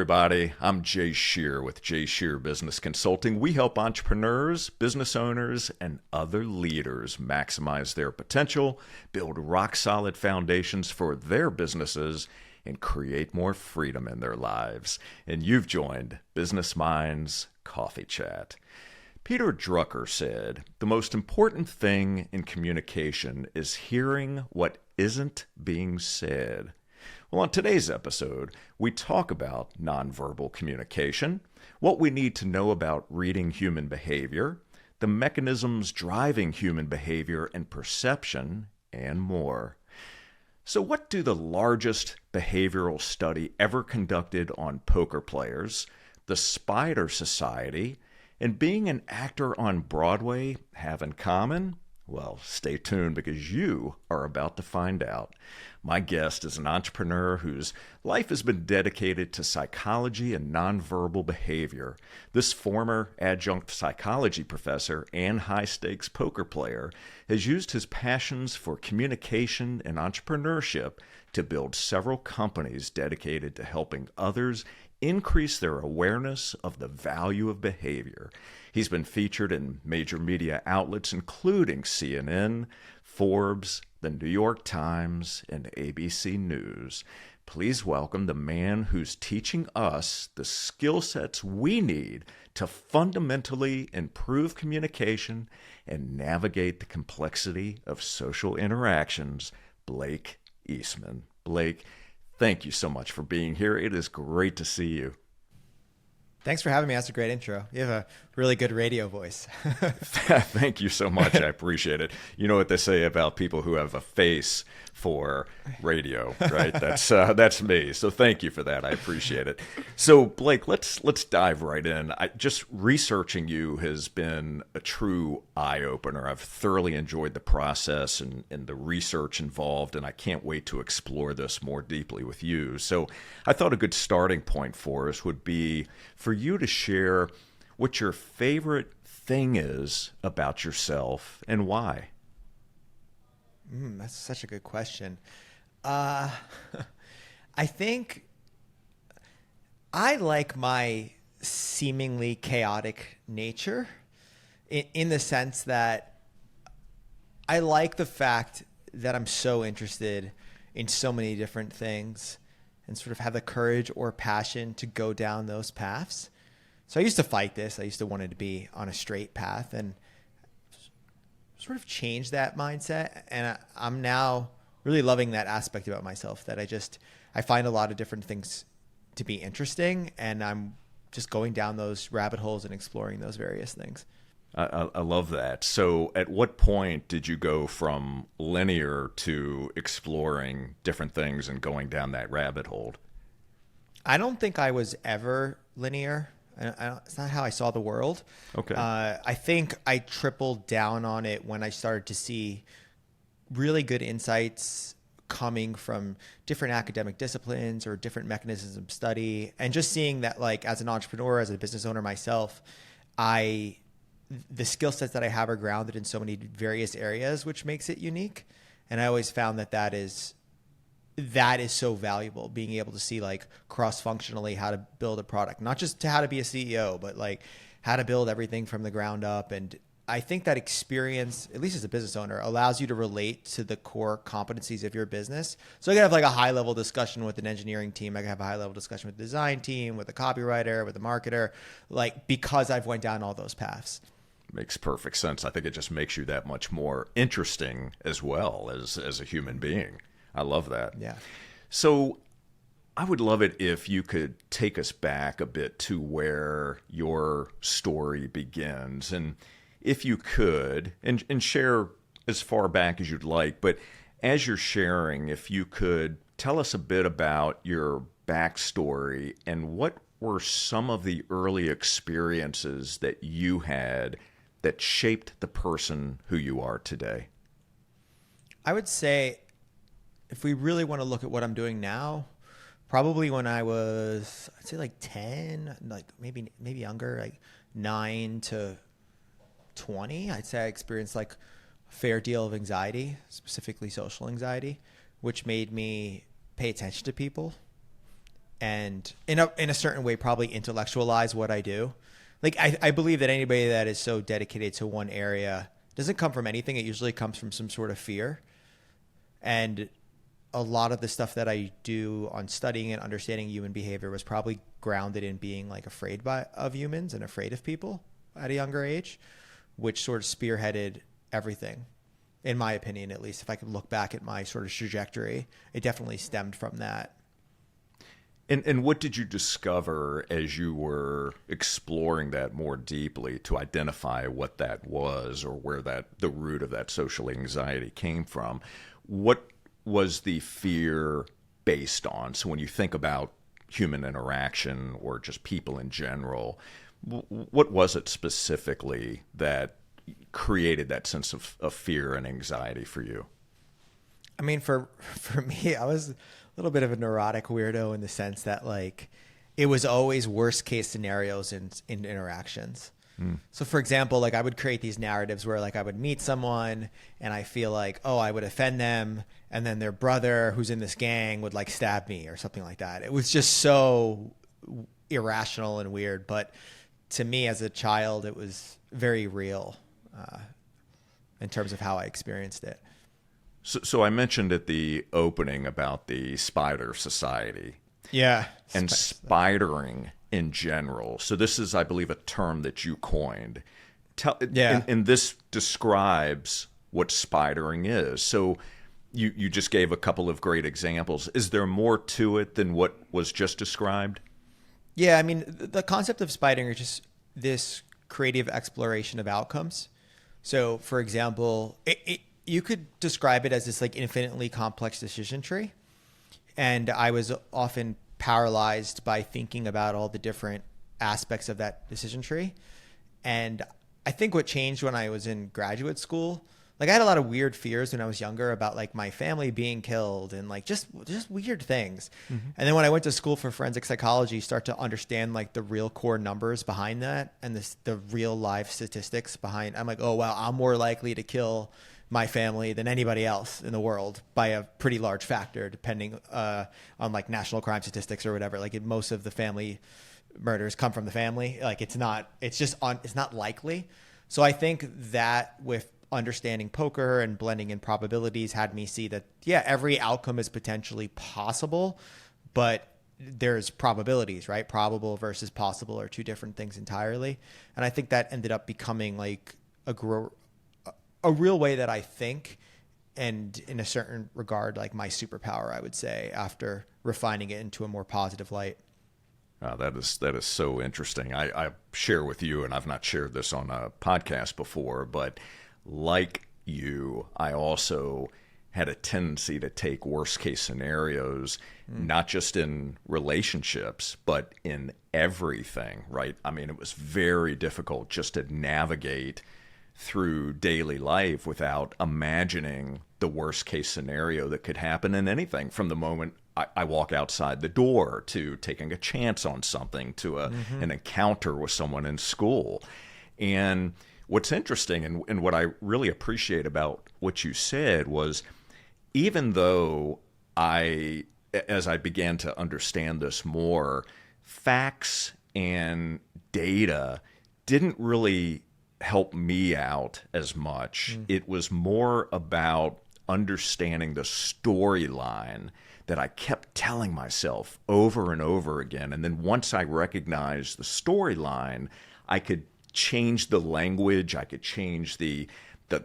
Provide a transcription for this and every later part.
everybody. I'm Jay Scherr with Jay Scherr Business Consulting. We help entrepreneurs, business owners, and other leaders maximize their potential, build rock-solid foundations for their businesses, and create more freedom in their lives. And you've joined Business Minds Coffee Chat. Peter Drucker said, "The most important thing in communication is hearing what isn't being said." Well, on today's episode, we talk about nonverbal communication, what we need to know about reading human behavior, the mechanisms driving human behavior and perception, and more. So what do the largest behavioral study ever conducted on poker players, the Spider Society, and being an actor on Broadway have in common? Well, stay tuned because you are about to find out. My guest is an entrepreneur whose life has been dedicated to psychology and nonverbal behavior. This former adjunct psychology professor and high-stakes poker player has used his passions for communication and entrepreneurship to build several companies dedicated to helping others increase their awareness of the value of behavior. He's been featured in major media outlets including CNN, Forbes, the New York Times, and ABC News. Please welcome the man who's teaching us the skill sets we need to fundamentally improve communication and navigate the complexity of social interactions, Blake Eastman. Blake, thank you so much for being here. It is great to see you. Thanks for having me. That's a great intro. You have a really good radio voice. Thank you so much. I appreciate it. You know what they say about people who have a face for radio, right? That's me. So thank you for that. I appreciate it. So Blake, let's dive right in. Just researching you has been a true eye-opener. I've thoroughly enjoyed the process and the research involved, and I can't wait to explore this more deeply with you. So I thought a good starting point for us would be for you to share what your favorite thing is about yourself and why. That's such a good question. I think I like my seemingly chaotic nature in the sense that I like the fact that I'm so interested in so many different things and sort of have the courage or passion to go down those paths. So I used to fight this. I used to want it to be on a straight path and sort of change that mindset. And I'm now really loving that aspect about myself, that I find a lot of different things to be interesting, and I'm just going down those rabbit holes and exploring those various things. I love that. So at what point did you go from linear to exploring different things and going down that rabbit hole? I don't think I was ever linear. It's not how I saw the world. Okay. I think I tripled down on it when I started to see really good insights coming from different academic disciplines or different mechanisms of study, and just seeing that, like, as an entrepreneur, as a business owner myself, the skill sets that I have are grounded in so many various areas, which makes it unique. And I always found that is so valuable, being able to see, like, cross-functionally how to build a product, not just to how to be a CEO, but like how to build everything from the ground up. And I think that experience, at least as a business owner, allows you to relate to the core competencies of your business. So I can have like a high level discussion with an engineering team. I can have a high level discussion with the design team, with a copywriter, with a marketer, like, because I've went down all those paths. Makes perfect sense. I think it just makes you that much more interesting as well as a human being. I love that. Yeah. So I would love it if you could take us back a bit to where your story begins. And if you could, and share as far back as you'd like, but as you're sharing, if you could tell us a bit about your backstory and what were some of the early experiences that you had that shaped the person who you are today. I would say, if we really want to look at what I'm doing now, probably when I was, I'd say like 10, like maybe younger, like 9 to 20, I'd say I experienced like a fair deal of anxiety, specifically social anxiety, which made me pay attention to people and in a certain way probably intellectualize what I do. Like I believe that anybody that is so dedicated to one area doesn't come from anything. It usually comes from some sort of fear. And a lot of the stuff that I do on studying and understanding human behavior was probably grounded in being like afraid of humans and afraid of people at a younger age, which sort of spearheaded everything, in my opinion, at least. If I could look back at my sort of trajectory, it definitely stemmed from that. And what did you discover as you were exploring that more deeply to identify what that was, or where the root of that social anxiety came from? What was the fear based on? So when you think about human interaction or just people in general, what was it specifically that created that sense of fear and anxiety for you? I mean, for me, I was a little bit of a neurotic weirdo in the sense that like it was always worst case scenarios in interactions. So for example, like I would create these narratives where like I would meet someone and I feel like, oh, I would offend them, and then their brother who's in this gang would like stab me or something like that. It was just so irrational and weird. But to me as a child, it was very real in terms of how I experienced it. So I mentioned at the opening about the spider society. Yeah. And spidering in general. So this is, I believe, a term that you coined. And this describes what spidering is. So you just gave a couple of great examples. Is there more to it than what was just described? Yeah, I mean, the concept of spidering is just this creative exploration of outcomes. So, for example, you could describe it as this like infinitely complex decision tree. And I was often paralyzed by thinking about all the different aspects of that decision tree. And I think what changed when I was in graduate school, like I had a lot of weird fears when I was younger about like my family being killed and like just weird things. Mm-hmm. And then when I went to school for forensic psychology, start to understand like the real core numbers behind that and the real life statistics behind, I'm like, oh, wow, I'm more likely to kill my family than anybody else in the world by a pretty large factor, depending on like national crime statistics or whatever. Like most of the family murders come from the family. Like it's not likely. So I think that with understanding poker and blending in probabilities had me see that, yeah, every outcome is potentially possible, but there's probabilities, right? Probable versus possible are two different things entirely. And I think that ended up becoming like a real way that I think, and in a certain regard, like my superpower, I would say, after refining it into a more positive light. That is so interesting. I share with you, and I've not shared this on a podcast before, but like you, I also had a tendency to take worst case scenarios, not just in relationships, but in everything, right? I mean, it was very difficult just to navigate through daily life without imagining the worst case scenario that could happen in anything, from the moment I walk outside the door to taking a chance on something to an encounter with someone in school. And what's interesting and what I really appreciate about what you said was, even though as I began to understand this more, facts and data didn't really help me out as much. It was more about understanding the storyline that I kept telling myself over and over again. And then once I recognized the storyline, I could change the language, I could change the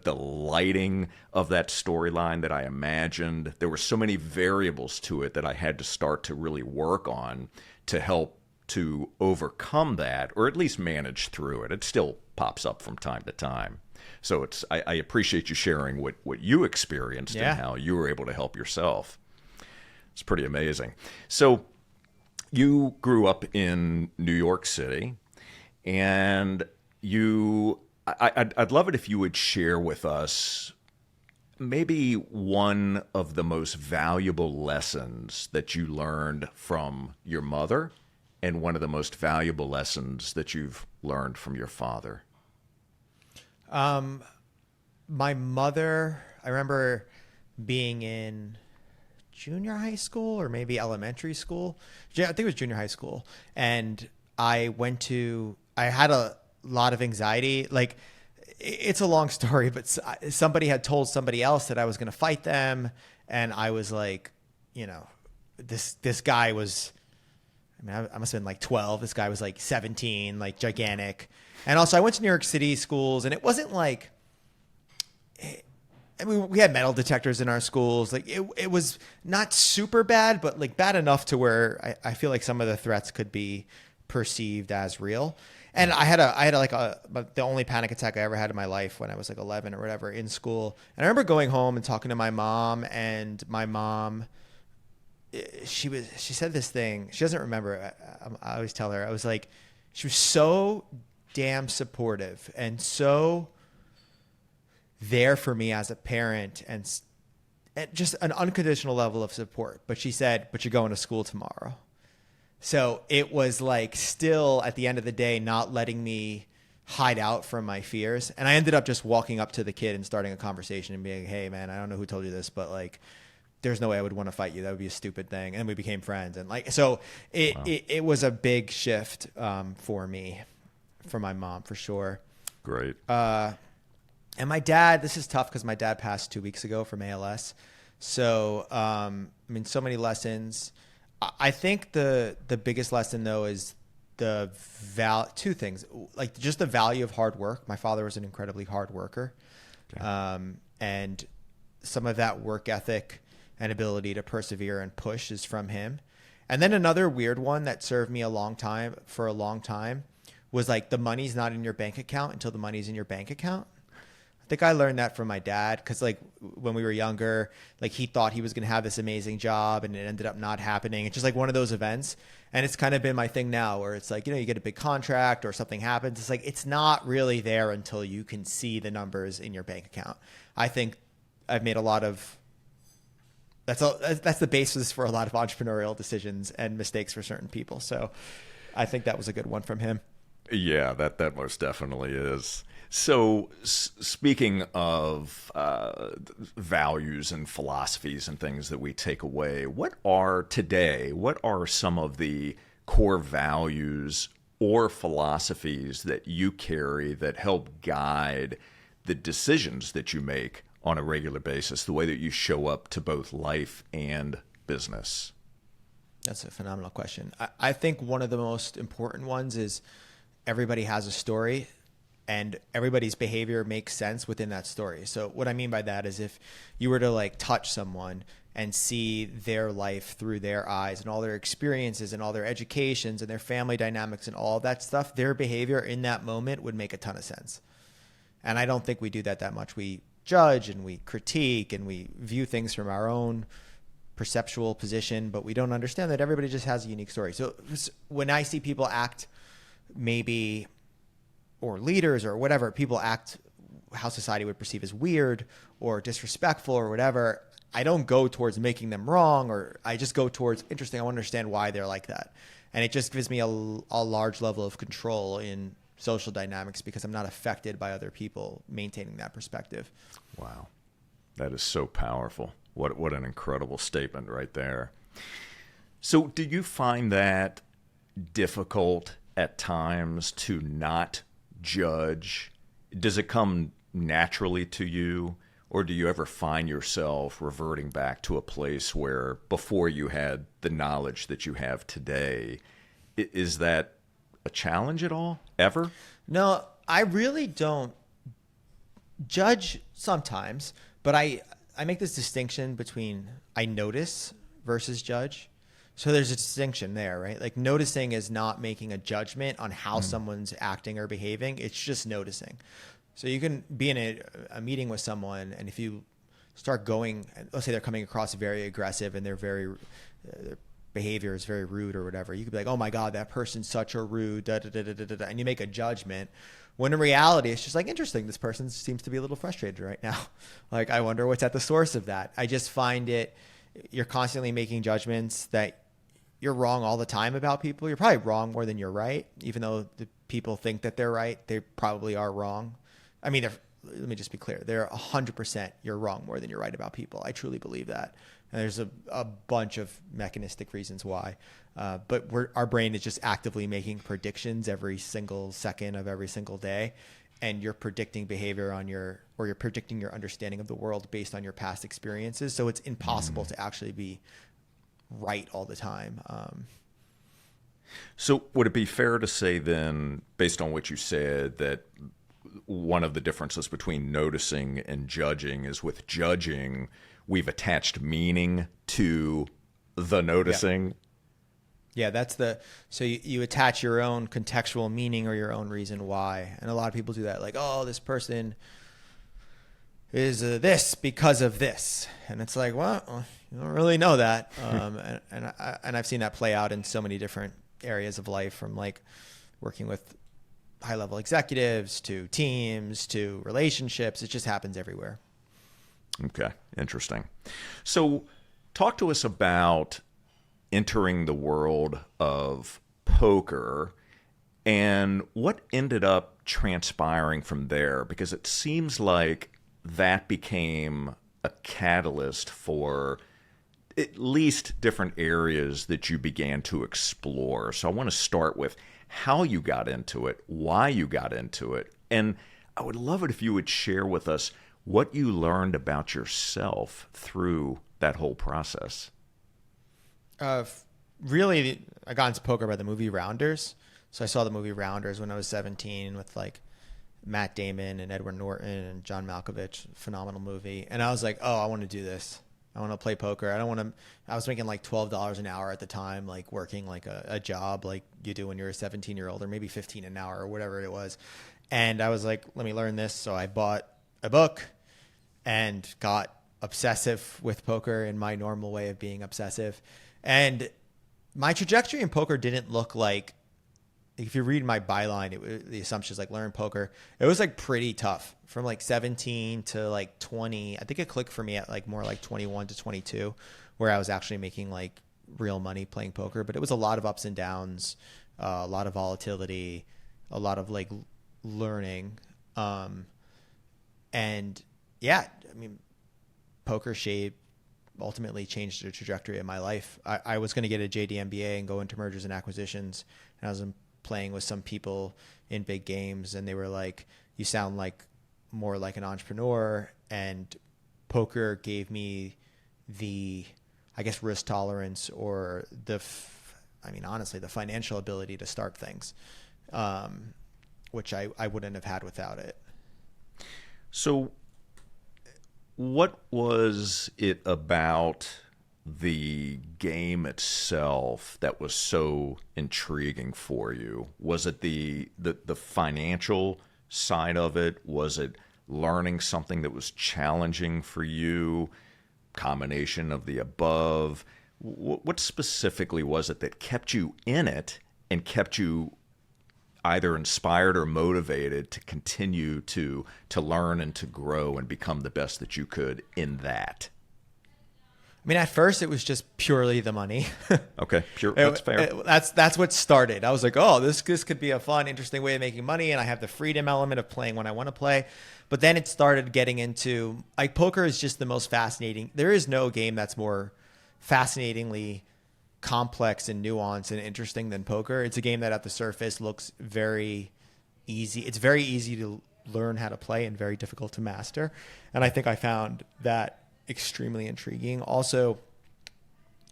lighting of that storyline that I imagined. There were so many variables to it that I had to start to really work on to help to overcome that, or at least manage through it. It still pops up from time to time. So I appreciate you sharing what you experienced and how you were able to help yourself. It's pretty amazing. So you grew up in New York City, and I'd love it if you would share with us maybe one of the most valuable lessons that you learned from your mother and one of the most valuable lessons that you've learned from your father. My mother, I remember being in junior high school or maybe elementary school. I think it was junior high school. And I had a lot of anxiety. Like, it's a long story, but somebody had told somebody else that I was going to fight them. And I was like, this guy was, I must have been like 12. This guy was like 17, like gigantic. And also I went to New York City schools, and it wasn't like, we had metal detectors in our schools. Like it was not super bad, but like bad enough to where I feel like some of the threats could be perceived as real. And I had the only panic attack I ever had in my life when I was like 11 or whatever in school. And I remember going home and talking to my mom, and my mom, she said this thing. She doesn't remember. I always tell her, I was like, she was so damn supportive and so there for me as a parent, and just an unconditional level of support. But she said, but you're going to school tomorrow. So it was like still at the end of the day, not letting me hide out from my fears. And I ended up just walking up to the kid and starting a conversation and being, hey man, I don't know who told you this, but like, there's no way I would want to fight you. That would be a stupid thing. And we became friends. And like, so it was a big shift for me, for my mom, for sure. Great. And my dad, this is tough because my dad passed 2 weeks ago from ALS. So, so many lessons. I think the biggest lesson though is two things, like just the value of hard work. My father was an incredibly hard worker. Okay. And some of that work ethic and ability to persevere and push is from him. And then another weird one that served me for a long time was like, the money's not in your bank account until the money's in your bank account. I think I learned that from my dad, because like when we were younger, like he thought he was going to have this amazing job and it ended up not happening. It's just like one of those events. And it's kind of been my thing now where it's like, you get a big contract or something happens. It's like, it's not really there until you can see the numbers in your bank account. I think I've made that's the basis for a lot of entrepreneurial decisions and mistakes for certain people. So I think that was a good one from him. Yeah, that most definitely is. So speaking of values and philosophies and things that we take away, what are some of the core values or philosophies that you carry that help guide the decisions that you make on a regular basis, the way that you show up to both life and business? That's a phenomenal question. I think one of the most important ones is everybody has a story, and everybody's behavior makes sense within that story. So what I mean by that is if you were to like touch someone and see their life through their eyes and all their experiences and all their educations and their family dynamics and all that stuff, their behavior in that moment would make a ton of sense. And I don't think we do that much. We judge and we critique and we view things from our own perceptual position, but we don't understand that everybody just has a unique story. So when I see people act maybe, or leaders or whatever, people act how society would perceive as weird or disrespectful or whatever, I don't go towards making them wrong, or I just go towards, interesting, I want to understand why they're like that. And it just gives me a large level of control in social dynamics because I'm not affected by other people maintaining that perspective. Wow. That is so powerful. What an incredible statement right there. So do you find that difficult at times to not judge? Does it come naturally to you, or do you ever find yourself reverting back to a place where before you had the knowledge that you have today? Is that a challenge at all, ever? No, I really don't judge sometimes, but I make this distinction between I notice versus judge. So there's a distinction there, right? Like noticing is not making a judgment on how someone's acting or behaving. It's just noticing. So you can be in a meeting with someone, and if you start going, let's say they're coming across very aggressive and their behavior is very rude or whatever, you could be like, oh my God, that person's such a rude, da, da, da, da, da, da, and you make a judgment. When in reality, it's just like, interesting, this person seems to be a little frustrated right now. Like, I wonder what's at the source of that. I just find you're constantly making judgments that you're wrong all the time about people. You're probably wrong more than you're right. Even though the people think that they're right, they probably are wrong. I mean, let me just be clear. They're 100% you're wrong more than you're right about people. I truly believe that. And there's a bunch of mechanistic reasons why. But our brain is just actively making predictions every single second of every single day. And you're predicting behavior or you're predicting your understanding of the world based on your past experiences. So it's impossible to actually be right all the time. So would it be fair to say then, based on what you said, that one of the differences between noticing and judging is with judging, we've attached meaning to the noticing? Yeah, so you attach your own contextual meaning or your own reason why. And a lot of people do that, like, oh, this person is this because of this. And it's like, well, you don't really know that. And I've seen that play out in so many different areas of life, from like working with high level executives to teams to relationships. It just happens everywhere. Okay, interesting. So talk to us about entering the world of poker and what ended up transpiring from there, because it seems like that became a catalyst for at least different areas that you began to explore. So I want to start with how you got into it, why you got into it, and I would love it if you would share with us what you learned about yourself through that whole process. Really, I got into poker by the movie Rounders. So I saw the movie Rounders when I was 17 with like Matt Damon and Edward Norton and John Malkovich. Phenomenal movie. And I was like, oh, I want to do this. I want to play poker. I was making like $12 an hour at the time, like working like a job like you do when you're a 17-year-old, or maybe 15 an hour or whatever it was. And I was like, let me learn this. So I bought a book and got obsessive with poker in my normal way of being obsessive. And my trajectory in poker didn't look like, if you read my byline, the assumption is like learn poker. It was like pretty tough from like 17 to like 20. I think it clicked for me at like more like 21 to 22, where I was actually making like real money playing poker. But it was a lot of ups and downs, a lot of volatility, a lot of like learning. And yeah, I mean, poker shape ultimately changed the trajectory of my life. I was going to get a JD MBA and go into mergers and acquisitions. And I was playing with some people in big games, and they were like, you sound like more like an entrepreneur. And poker gave me the, I guess, risk tolerance or honestly, the financial ability to start things, which I wouldn't have had without it. So what was it about the game itself that was so intriguing for you? Was it the financial side of it? Was it learning something that was challenging for you? Combination of the above? What specifically was it that kept you in it and kept you either inspired or motivated to continue to learn and to grow and become the best that you could in that? I mean, at first it was just purely the money. Okay, sure, that's fair. That's what started. I was like, oh, this could be a fun, interesting way of making money, and I have the freedom element of playing when I want to play. But then it started getting into, like, poker is just the most fascinating. There is no game that's more fascinatingly complex and nuanced and interesting than poker. It's a game that at the surface looks very easy. It's very easy to learn how to play and very difficult to master. And I think I found that extremely intriguing. Also,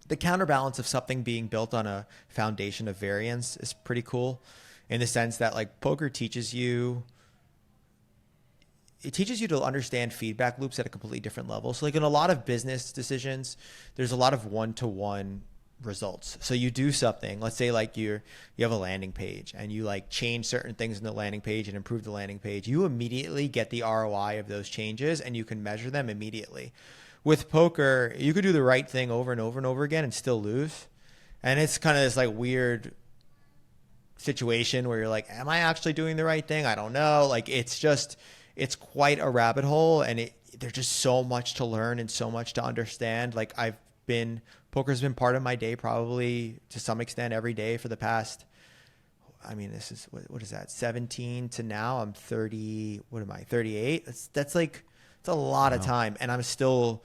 the counterbalance of something being built on a foundation of variance is pretty cool, in the sense that like poker teaches you to understand feedback loops at a completely different level. So like in a lot of business decisions, there's a lot of one-to-one results. So you do something, let's say like you have a landing page and you like change certain things in the landing page and improve the landing page. You immediately get the ROI of those changes and you can measure them immediately. With poker, you could do the right thing over and over and over again and still lose. And it's kind of this like weird situation where you're like, am I actually doing the right thing? I don't know. Like it's quite a rabbit hole, and there's just so much to learn and so much to understand. Like poker's been part of my day probably to some extent every day for the past, I mean, this is what is that? 17 to now I'm 30. What am I? 38. That's like, it's a lot of time, and I'm still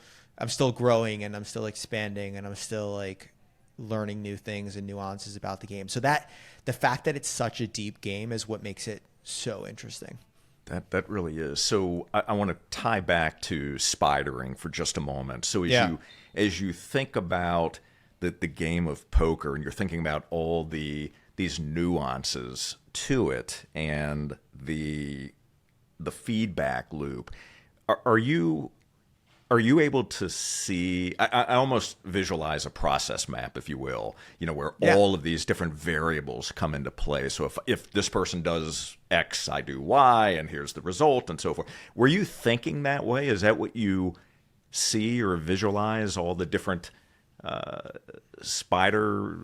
growing, and I'm still expanding, and I'm still like learning new things and nuances about the game. So that the fact that it's such a deep game is what makes it so interesting. That really is. So I want to tie back to spidering for just a moment. So as you think about the game of poker, and you're thinking about all these nuances to it and the feedback loop, are you able to see? I almost visualize a process map, if you will, where all of these different variables come into play. So if this person does X, I do Y, and here's the result, and so forth. Were you thinking that way? Is that what you see or visualize, all the different spider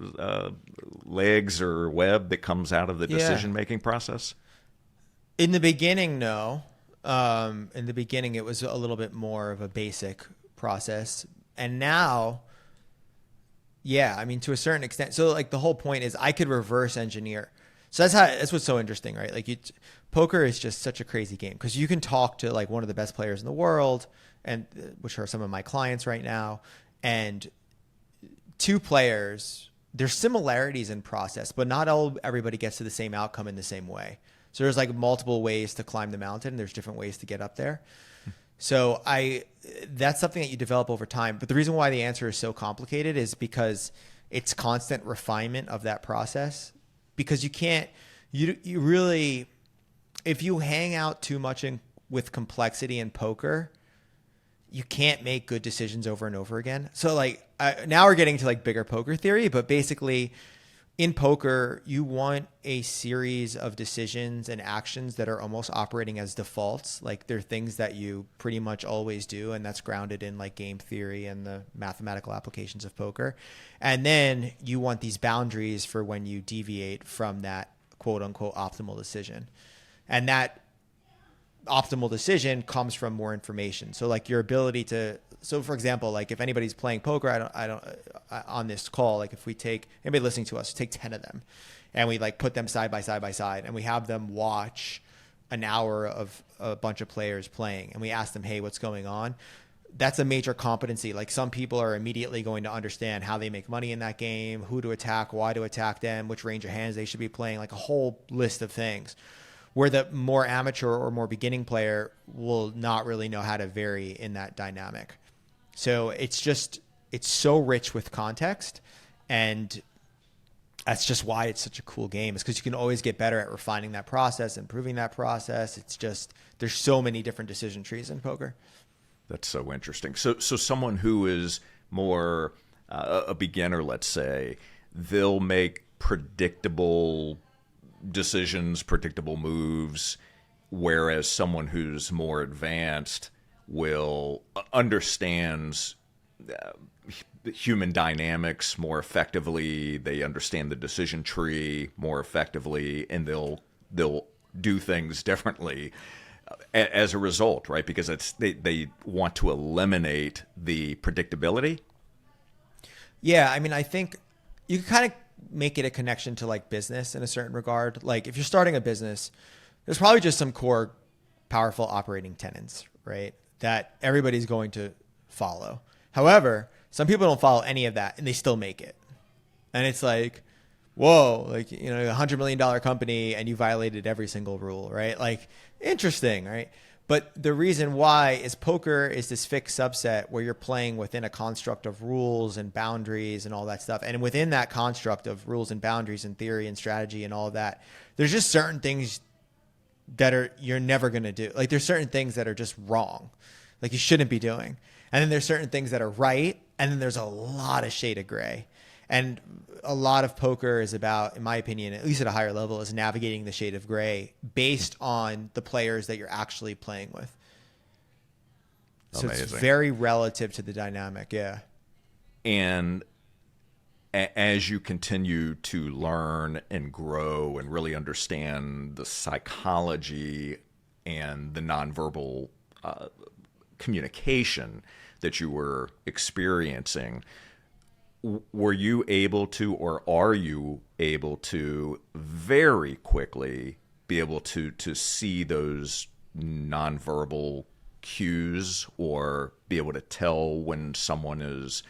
legs or web that comes out of the decision-making process? In the beginning, no. In the beginning, it was a little bit more of a basic process. And now, I mean, to a certain extent. So like the whole point is I could reverse engineer. So that's what's so interesting, right? Like poker is just such a crazy game because you can talk to like one of the best players in the world, and which are some of my clients right now, and two players, there's similarities in process, but not everybody gets to the same outcome in the same way. So there's like multiple ways to climb the mountain. There's different ways to get up there. So that's something that you develop over time. But the reason why the answer is so complicated is because it's constant refinement of that process. Because you really, if you hang out too much with complexity in poker, you can't make good decisions over and over again. So like now we're getting to like bigger poker theory, but basically in poker, you want a series of decisions and actions that are almost operating as defaults. Like they're things that you pretty much always do, and that's grounded in like game theory and the mathematical applications of poker. And then you want these boundaries for when you deviate from that quote unquote optimal decision. And that optimal decision comes from more information. So like your ability to, so for example, like if anybody's playing poker, I don't on this call, like if we take anybody listening to us, take 10 of them and we like put them side by side and we have them watch an hour of a bunch of players playing and we ask them, hey, what's going on? That's a major competency. Like some people are immediately going to understand how they make money in that game, who to attack, why to attack them, which range of hands they should be playing, like a whole list of things. Where the more amateur or more beginning player will not really know how to vary in that dynamic. So it's so rich with context, and that's just why it's such a cool game. It's because you can always get better at refining that process, improving that process. It's just, there's so many different decision trees in poker. That's so interesting. So someone who is more a beginner, let's say, they'll make predictable decisions, predictable moves, whereas someone who's more advanced will understands human dynamics more effectively. They understand the decision tree more effectively, and they'll do things differently as a result, right? Because they want to eliminate the predictability. Yeah, I mean, I think you can kind of make it a connection to like business in a certain regard. Like if you're starting a business, there's probably just some core powerful operating tenets, right? That everybody's going to follow. However, some people don't follow any of that and they still make it. And it's like, whoa, like, $100 million company and you violated every single rule, right? Like interesting, right? But the reason why is poker is this fixed subset where you're playing within a construct of rules and boundaries and all that stuff. And within that construct of rules and boundaries and theory and strategy and all of that, there's just certain things that you're never going to do. Like there's certain things that are just wrong, like you shouldn't be doing. And then there's certain things that are right. And then there's a lot of shade of gray. And a lot of poker is about, in my opinion, at least at a higher level, is navigating the shade of gray based on the players that you're actually playing with. So Amazing. It's very relative to the dynamic, yeah. And as you continue to learn and grow and really understand the psychology and the nonverbal communication that you were experiencing, were you able to, or are you able to very quickly be able to see those nonverbal cues, or be able to tell when someone is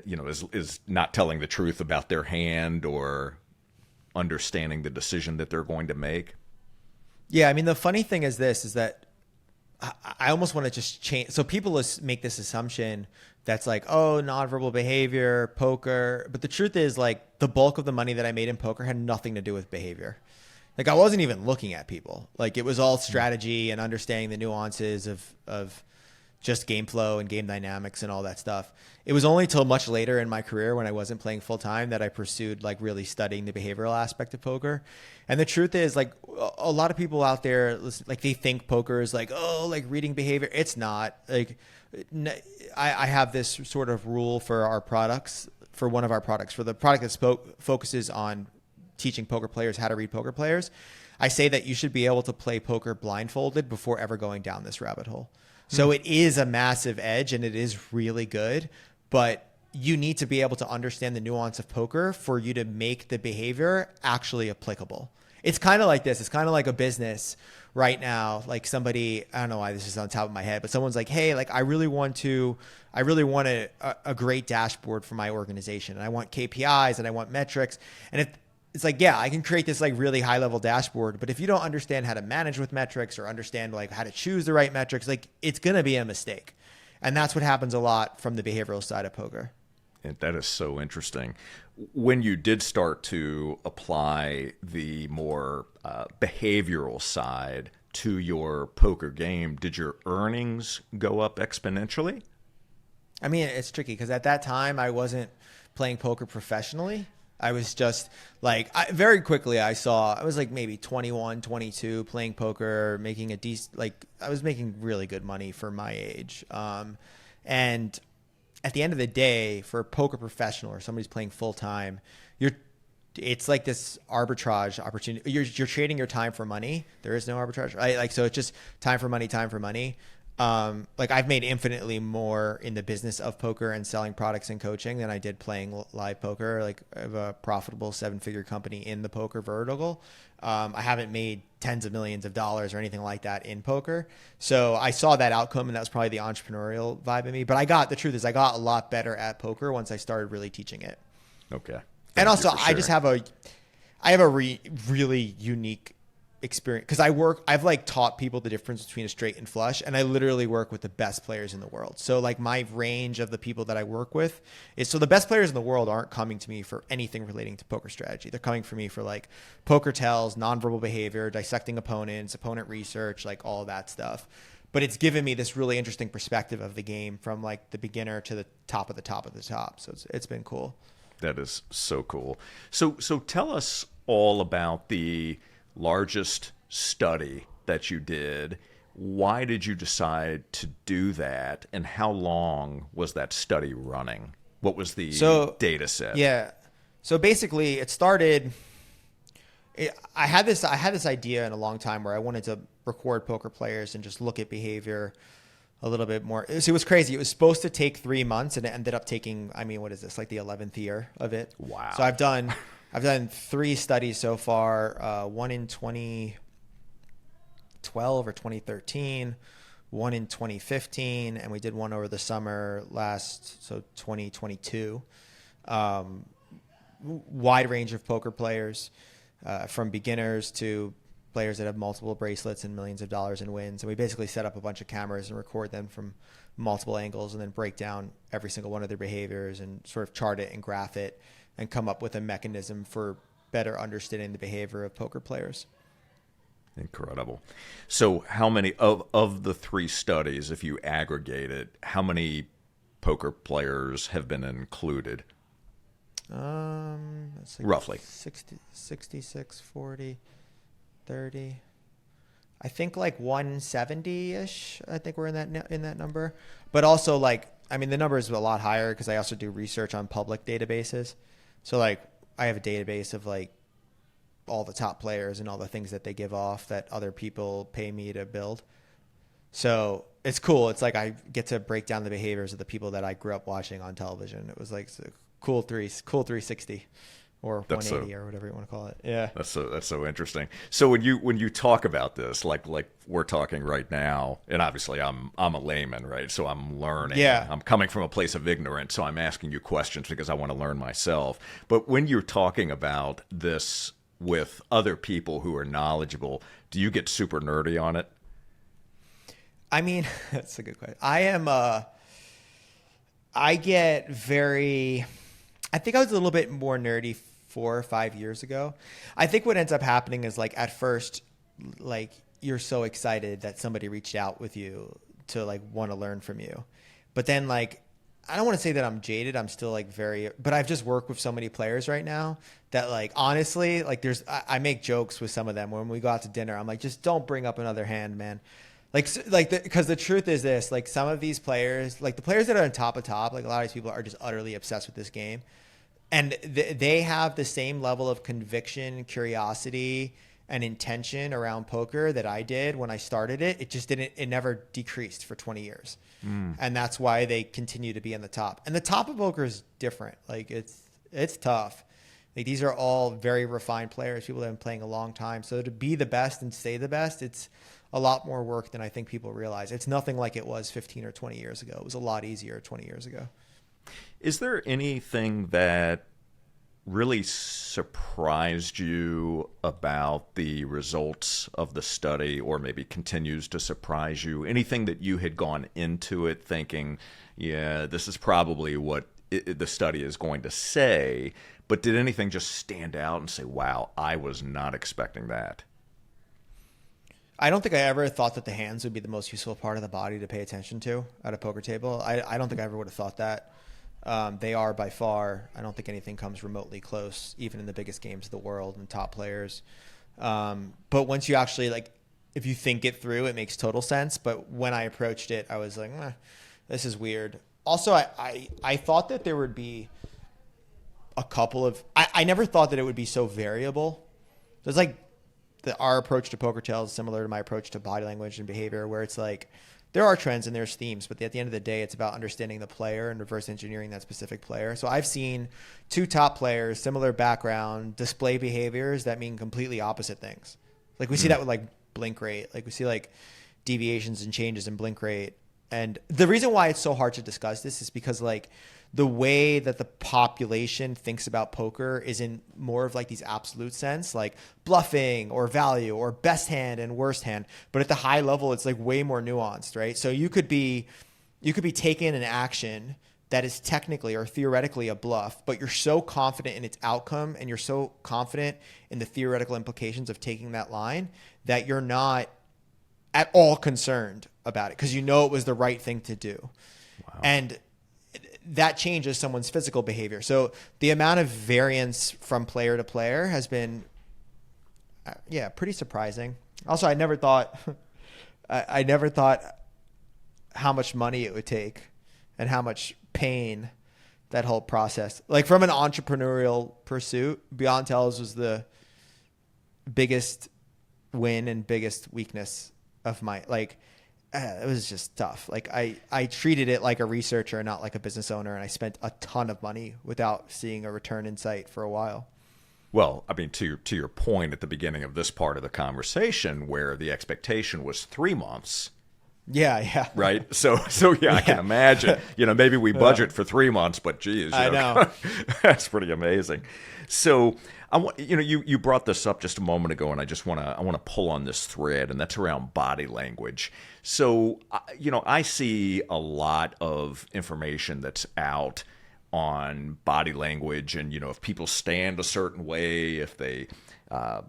is not telling the truth about their hand, or understanding the decision that they're going to make? Yeah, I mean, the funny thing is this, is that I almost want to just change. So people make this assumption that's like, oh, nonverbal behavior, poker. But the truth is, like, the bulk of the money that I made in poker had nothing to do with behavior. Like, I wasn't even looking at people. Like, it was all strategy and understanding the nuances of just game flow and game dynamics and all that stuff. It was only till much later in my career, when I wasn't playing full time, that I pursued like really studying the behavioral aspect of poker. And the truth is, like, a lot of people out there, like, they think poker is like, oh, like reading behavior. It's not. Like, I have this sort of rule for our products, for one of our products, for the product that focuses on teaching poker players how to read poker players. I say that you should be able to play poker blindfolded before ever going down this rabbit hole. So it is a massive edge, and it is really good, but you need to be able to understand the nuance of poker for you to make the behavior actually applicable. It's kind of like this. It's kind of like a business right now. Like, somebody, I don't know why this is on top of my head, but someone's like, hey, like, I really want a great dashboard for my organization, and I want KPIs and I want metrics. And it's like, yeah, I can create this like really high level dashboard, but if you don't understand how to manage with metrics, or understand like how to choose the right metrics, like, it's going to be a mistake. And that's what happens a lot from the behavioral side of poker. And that is so interesting. When you did start to apply the more behavioral side to your poker game, did your earnings go up exponentially? I mean, it's tricky because at that time I wasn't playing poker professionally. I was just like, very quickly I was like maybe 21, 22 playing poker, making I was making really good money for my age. And at the end of the day, for a poker professional or somebody's playing full time, it's like this arbitrage opportunity. You're trading your time for money. There is no arbitrage, right? Like, so it's just time for money, time for money. Like, I've made infinitely more in the business of poker and selling products and coaching than I did playing live poker. Like, I have a profitable 7-figure company in the poker vertical. I haven't made tens of millions of dollars or anything like that in poker. So I saw that outcome, and that was probably the entrepreneurial vibe in me. But the truth is, I got a lot better at poker once I started really teaching it. Okay. And also, I just have a really unique experience, because I've like taught people the difference between a straight and flush, and I literally work with the best players in the world. So like, my range of the people that I work with is, so the best players in the world aren't coming to me for anything relating to poker strategy. They're coming for me for like poker tells, nonverbal behavior, dissecting opponents, opponent research, like all of that stuff. But it's given me this really interesting perspective of the game from like the beginner to the top of the top of the top. So it's been cool. That is so cool. So tell us all about the largest study that you did. Why did you decide to do that, and how long was that study running? What was the data set? Yeah. So basically, it started. I had this idea in a long time where I wanted to record poker players and just look at behavior a little bit more. It was crazy. It was supposed to take 3 months, and it ended up taking, I mean, what is this, like the 11th year of it? Wow. So I've done 3 studies so far, one in 2012 or 2013, one in 2015, and we did one over the summer so 2022. Wide range of poker players, from beginners to players that have multiple bracelets and millions of dollars in wins. And we basically set up a bunch of cameras and record them from multiple angles, and then break down every single one of their behaviors and sort of chart it and graph it and come up with a mechanism for better understanding the behavior of poker players. Incredible. So how many of the 3 studies, if you aggregate it, how many poker players have been included? That's like roughly 60, 66, 40, 30. I think like 170-ish. I think we're in that number. But also, like, I mean, the number is a lot higher because I also do research on public databases. So like, I have a database of like all the top players and all the things that they give off that other people pay me to build. So it's cool. It's like I get to break down the behaviors of the people that I grew up watching on television. It was like a cool 360 or That's 180 or whatever you want to call it. Yeah. That's so interesting. So when you talk about this, like we're talking right now, and obviously I'm a layman, right? So I'm learning. Yeah. I'm coming from a place of ignorance, so I'm asking you questions because I want to learn myself. But when you're talking about this with other people who are knowledgeable, do you get super nerdy on it? I mean, that's a good question. I get very, I think I was a little bit more nerdy 4 or 5 years ago. I think what ends up happening is like at first, like you're so excited that somebody reached out with you to like want to learn from you. But then like, I don't want to say that I'm jaded. I'm still like but I've just worked with so many players right now that like, honestly, like I make jokes with some of them when we go out to dinner. I'm like, just don't bring up another hand, man. Because the truth is this, like some of these players, like the players that are on top of top, like a lot of these people are just utterly obsessed with this game. And they have the same level of conviction, curiosity, and intention around poker that I did when I started it. It never decreased for 20 years. And that's why they continue to be in the top. And the top of poker is different. Like it's tough. Like these are all very refined players, people that have been playing a long time. So to be the best and stay the best, it's a lot more work than I think people realize. It's nothing like it was 15 or 20 years ago. It was a lot easier 20 years ago. Is there anything that really surprised you about the results of the study, or maybe continues to surprise you? Anything that you had gone into it thinking, yeah, this is probably what the study is going to say, but did anything just stand out and say, wow, I was not expecting that? I don't think I ever thought that the hands would be the most useful part of the body to pay attention to at a poker table. I don't think I ever would have thought that. They are by far, I don't think anything comes remotely close, even in the biggest games of the world and top players. But once you actually, like, if you think it through, it makes total sense. But when I approached it, I was like, this is weird. Also, I thought that there would be a couple of, I never thought that it would be so variable. There's like, our approach to poker tells is similar to my approach to body language and behavior, where it's like there are trends and there's themes, but at the end of the day, it's about understanding the player and reverse engineering that specific player. So I've seen two top players, similar background, display behaviors that mean completely opposite things. Like we see that with like blink rate, like we see like deviations and changes in blink rate. And the reason why it's so hard to discuss this is because like the way that the population thinks about poker is in more of like these absolute sense, like bluffing or value or best hand and worst hand. But at the high level, it's like way more nuanced, right? So you could be taking an action that is technically or theoretically a bluff, but you're so confident in its outcome and you're so confident in the theoretical implications of taking that line that you're not at all concerned about it because you know it was the right thing to do. Wow. And that changes someone's physical behavior. So the amount of variance from player to player has been, pretty surprising. Also, I never thought how much money it would take and how much pain that whole process. Like from an entrepreneurial pursuit, Beyond Tells was the biggest win and biggest weakness of my, like, it was just tough. Like I treated it like a researcher and not like a business owner. And I spent a ton of money without seeing a return in sight for a while. Well, I mean, to your point at the beginning of this part of the conversation where the expectation was 3 months. Yeah. Right. So yeah, I can imagine, maybe we budget for 3 months, but geez, I know. That's pretty amazing. So I want, you brought this up just a moment ago, and I want to pull on this thread, and that's around body language. So, I see a lot of information that's out on body language, and if people stand a certain way, if they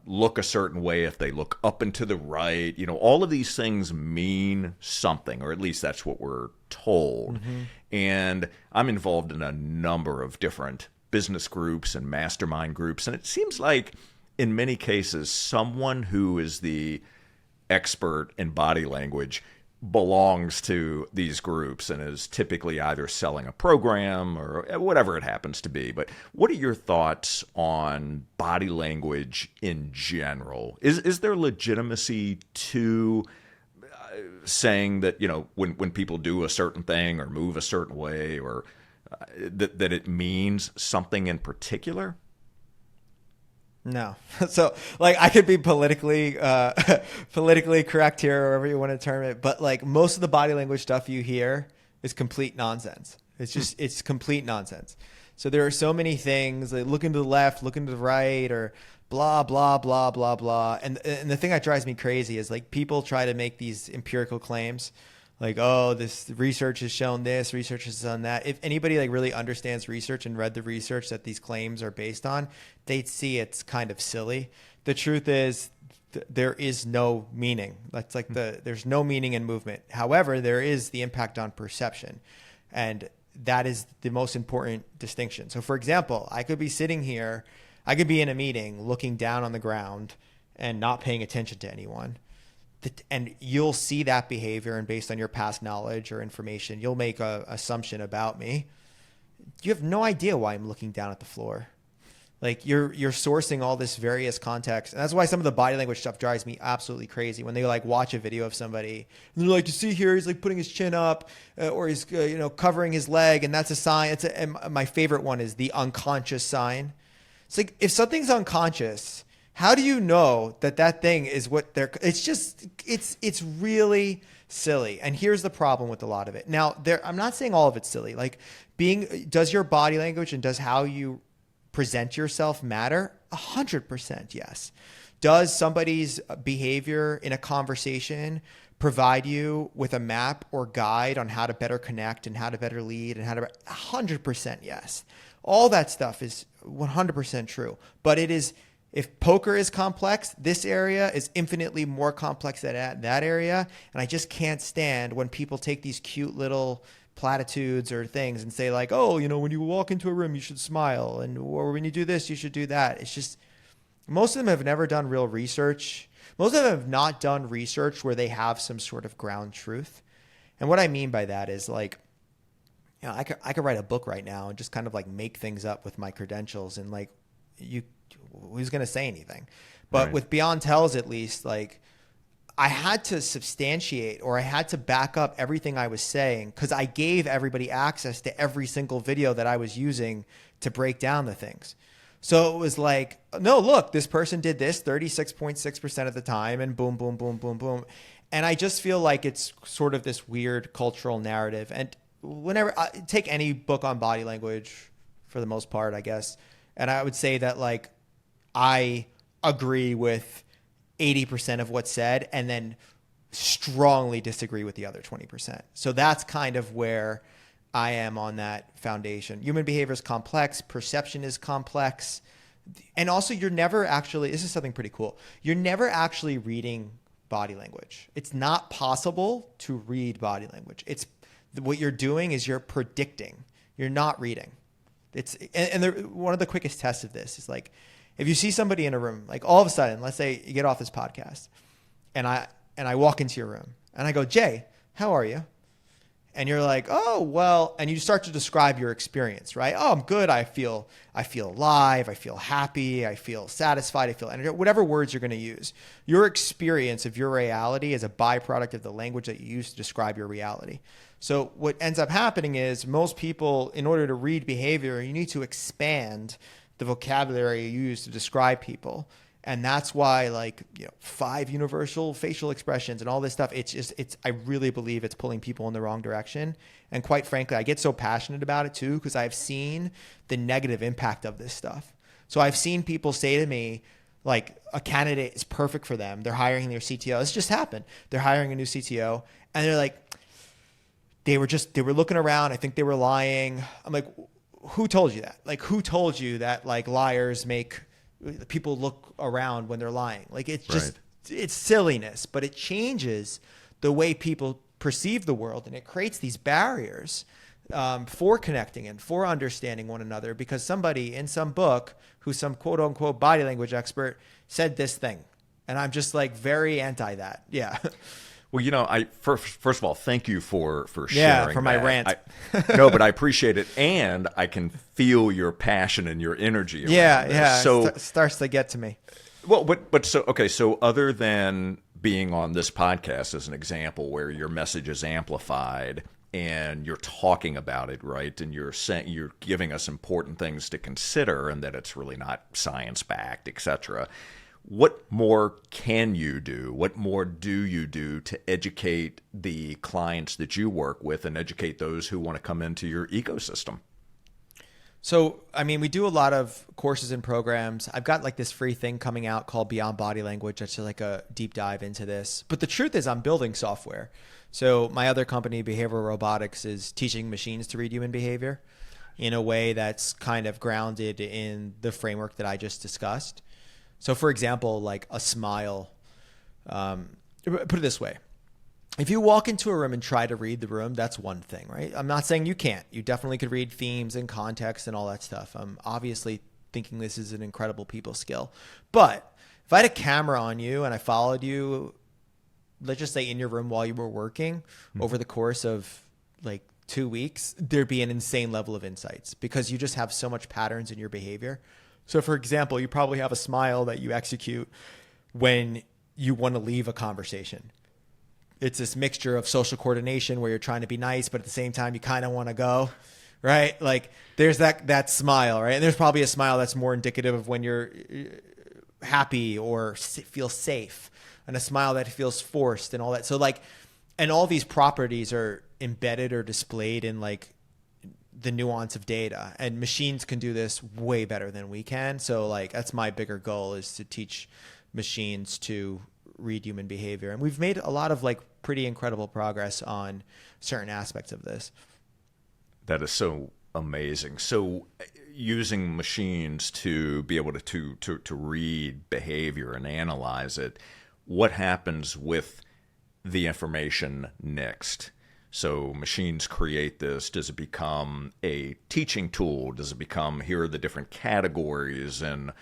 look a certain way, if they look up and to the right, all of these things mean something, or at least that's what we're told. Mm-hmm. And I'm involved in a number of different business groups and mastermind groups, and it seems like in many cases someone who is the expert in body language belongs to these groups and is typically either selling a program or whatever it happens to be. But what are your thoughts on body language in general? Is there legitimacy to saying that, when people do a certain thing or move a certain way, or that it means something in particular? No. So like I could be politically correct here, or whatever you want to term it, but like most of the body language stuff you hear is complete nonsense. It's complete nonsense. So there are so many things like looking to the left, looking to the right, or blah, blah, blah, blah, blah. And the thing that drives me crazy is like people try to make these empirical claims like, oh, this research has shown this, research has done that. If anybody like really understands research and read the research that these claims are based on, they'd see it's kind of silly. The truth is there is no meaning. That's like there's no meaning in movement. However, there is the impact on perception. And that is the most important distinction. So for example, I could be sitting here, I could be in a meeting looking down on the ground and not paying attention to anyone. And you'll see that behavior, and based on your past knowledge or information, you'll make an assumption about me. You have no idea why I'm looking down at the floor. Like you're sourcing all this various context. And that's why some of the body language stuff drives me absolutely crazy when they like watch a video of somebody and they're like, you see here, he's like putting his chin up or he's, covering his leg. And that's a sign. And my favorite one is the unconscious sign. It's like, if something's unconscious, how do you know that thing is what it's really silly. And here's the problem with a lot of it. Now I'm not saying all of it's silly. Like does your body language and does how you present yourself matter? 100% yes. Does somebody's behavior in a conversation provide you with a map or guide on how to better connect and how to better lead and 100% yes. All that stuff is 100% true. But if poker is complex, this area is infinitely more complex than that area. And I just can't stand when people take these cute little platitudes or things and say like, oh, when you walk into a room, you should smile. Or when you do this, you should do that. It's just, most of them have never done real research. Most of them have not done research where they have some sort of ground truth. And what I mean by that is like, I could write a book right now and just kind of like make things up with my credentials and like who's going to say anything? But with Beyond Tells, at least, like I had to substantiate or I had to back up everything I was saying because I gave everybody access to every single video that I was using to break down the things. So it was like, no, look, this person did this 36.6% of the time and boom, boom, boom, boom, boom. And I just feel like it's sort of this weird cultural narrative. And whenever I take any book on body language for the most part, I guess, and I would say that like I agree with 80% of what's said and then strongly disagree with the other 20%. So that's kind of where I am on that foundation. Human behavior is complex. Perception is complex. And also you're never actually, this is something pretty cool. You're never actually reading body language. It's not possible to read body language. What you're doing is you're predicting. You're not reading. One of the quickest tests of this is like, if you see somebody in a room, like all of a sudden, let's say you get off this podcast and I walk into your room and I go, Jay, how are you? And you're like, oh, well, and you start to describe your experience, right? Oh, I'm good. I feel alive. I feel happy. I feel satisfied. I feel energy, whatever words you're going to use. Your experience of your reality is a byproduct of the language that you use to describe your reality. So what ends up happening is most people, in order to read behavior, you need to expand the vocabulary you use to describe people. And that's why 5 universal facial expressions and all this stuff, I really believe it's pulling people in the wrong direction. And quite frankly, I get so passionate about it too, because I've seen the negative impact of this stuff. So I've seen people say to me, like, a candidate is perfect for them. They're hiring their CTO. This just happened. They're hiring a new CTO and they're like, they were looking around. I think they were lying. I'm like, who told you that? Like, who told you that like liars make people look around when they're lying? Like, it's just, it's silliness, but it changes the way people perceive the world. And it creates these barriers for connecting and for understanding one another, because somebody in some book who's some quote unquote body language expert said this thing. And I'm just like very anti that. Yeah. Well, first of all, thank you for sharing. Yeah, for my rant. No, but I appreciate it, and I can feel your passion and your energy. Yeah. So it starts to get to me. Well, but so okay. So other than being on this podcast as an example where your message is amplified and you're talking about it, right? And you're saying, you're giving us important things to consider, and that it's really not science backed, etc. What more can you do? What more do you do to educate the clients that you work with and educate those who want to come into your ecosystem? So, I mean, we do a lot of courses and programs. I've got like this free thing coming out called Beyond Body Language. That's like a deep dive into this. But the truth is I'm building software. So my other company, Behavioral Robotics, is teaching machines to read human behavior in a way that's kind of grounded in the framework that I just discussed. So for example, like a smile, put it this way. If you walk into a room and try to read the room, that's one thing, right? I'm not saying you can't. You definitely could read themes and context and all that stuff. I'm obviously thinking this is an incredible people skill. But if I had a camera on you and I followed you, let's just say in your room while you were working over the course of like 2 weeks, there'd be an insane level of insights because you just have so much patterns in your behavior. So for example, you probably have a smile that you execute when you want to leave a conversation. It's this mixture of social coordination where you're trying to be nice, but at the same time, you kind of want to go, right? Like there's that smile, right? And there's probably a smile that's more indicative of when you're happy or feel safe, and a smile that feels forced and all that. So like, and all these properties are embedded or displayed in like the nuance of data, and machines can do this way better than we can. So like, that's my bigger goal, is to teach machines to read human behavior. And we've made a lot of like pretty incredible progress on certain aspects of this. That is so amazing. So using machines to be able to read behavior and analyze it, what happens with the information next? So machines create this. Does it become a teaching tool? Does it become, here are the different categories, and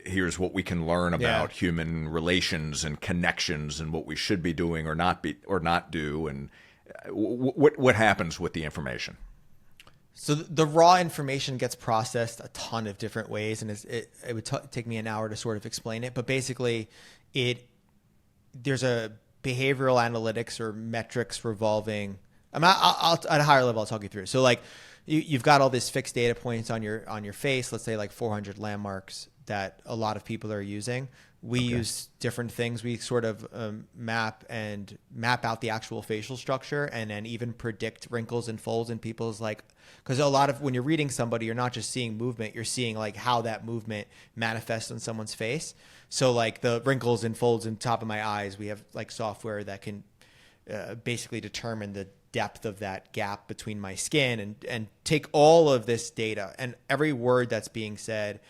here's what we can learn about human relations and connections and what we should be doing or not do, and what happens with the information? So the raw information gets processed a ton of different ways, and it would take me an hour to sort of explain it. But basically, there's a behavioral analytics or metrics revolving. I'll at a higher level, I'll talk you through. So like you've got all this fixed data points on your face. Let's say like 400 landmarks that a lot of people are using. We use different things. We sort of map out the actual facial structure, and then even predict wrinkles and folds in people's, like, because a lot of, when you're reading somebody, you're not just seeing movement, you're seeing like how that movement manifests on someone's face. So like the wrinkles and folds in top of my eyes, we have like software that can basically determine the depth of that gap between my skin, and take all of this data and every word that's being said,